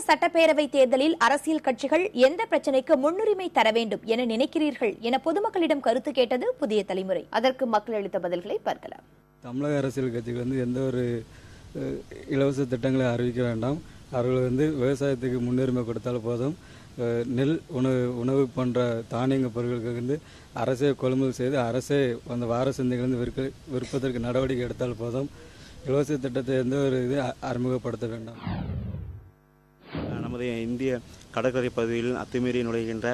சட்டப்பேரவை தேர்தலில் அரசியல் கட்சிகள் எந்த பிரச்சினைக்கு முன்னுரிமை தர வேண்டும் என நினைக்கிறீர்கள் என பொதுமக்களிடம் கருத்து கேட்டது புதிய தலைமுறை. அதற்கு மக்கள் அளித்த பதில்களை பார்க்கலாம். தமிழக அரசியல் கட்சிகள் எந்த ஒரு இலவச திட்டங்களை அறிவிக்க வேண்டாம். அவர்கள் விவசாயத்துக்கு முன்னுரிமை கொடுத்தால் போதும். நெல் உணவு போன்ற தானியங்க பொருட்களுக்கு அரசே கொள்முதல் செய்து அரசே அந்த வார சந்தைகள் விற்பதற்கு நடவடிக்கை எடுத்தால் போதும். இலவச திட்டத்தை எந்த ஒரு அறிமுகப்படுத்த வேண்டாம். நமது இந்திய கடற்கரை பகுதியில் அத்துமீறி நுழைகின்ற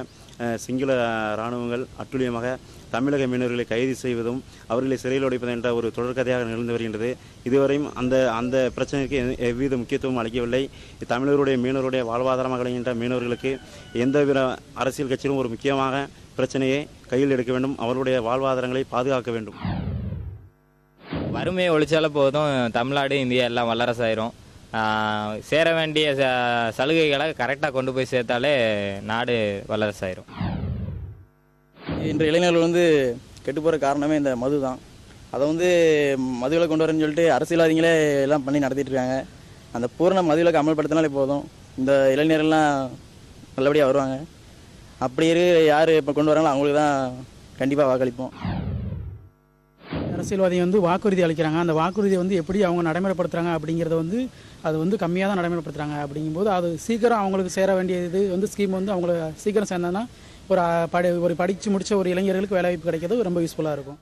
சிங்கள இராணுவங்கள் அட்டுழியமாக தமிழக மீனவர்களை கைது செய்வதும் அவர்களை சிறையில் அடைப்பதும் என்ற ஒரு தொடர்கதையாக நிகழ்ந்து வருகின்றது. இதுவரையும் அந்த பிரச்சனைக்கு எவ்வித முக்கியத்துவம் அளிக்கவில்லை. தமிழர்களுடைய மீனவருடைய வாழ்வாதாரமாக விளங்குகின்ற மீனவர்களுக்கு எந்தவித அரசியல் கட்சியிலும் ஒரு முக்கியமாக பிரச்சனையை கையில் எடுக்க வேண்டும். அவர்களுடைய வாழ்வாதாரங்களை பாதுகாக்க வேண்டும். வறுமையை ஒழிச்சால போதும், தமிழ்நாடு இந்தியா எல்லாம் வல்லரசாயிரும். சேர வேண்டிய சலுகைகளை கரெக்டாக கொண்டு போய் சேர்த்தாலே நாடு வல்லரசாயிரும். இன்று இளைஞர்கள் கெட்டு போகிற காரணமே இந்த மது தான். அதை மதுவிலக்கு கொண்டு வரேன்னு சொல்லிட்டு அரசியல்வாதிகளே எல்லாம் பண்ணி நடத்திட்டு இருக்காங்க. அந்த பூரண மதுவிலக்கு அமல்படுத்தினாலே போதும், இந்த இளைஞர்கள்லாம் நல்லபடியாக வருவாங்க. அப்படி யார் இப்போ கொண்டு வராங்களோ அவங்களுக்கு தான் கண்டிப்பாக வாக்களிப்போம். அரசியல்வாதி வாக்குறுதி அளிக்கிறாங்க. அந்த வாக்குறுதியை எப்படி அவங்க நடைமுறைப்படுத்துறாங்க அப்படிங்கிறத அது கம்மியாக தான் நடைமுறைப்படுத்துறாங்க. அப்படிங்கும்போது அது சீக்கிரம் அவங்களுக்கு சேர வேண்டியது ஸ்கீம் அவங்களுக்கு சீக்கிரம் சேர்ந்தோன்னா ஒரு படித்து முடித்த ஒரு இளைஞர்களுக்கு வேலைவாய்ப்பு கிடைக்கிறது ரொம்ப யூஸ்ஃபுல்லாக இருக்கும்.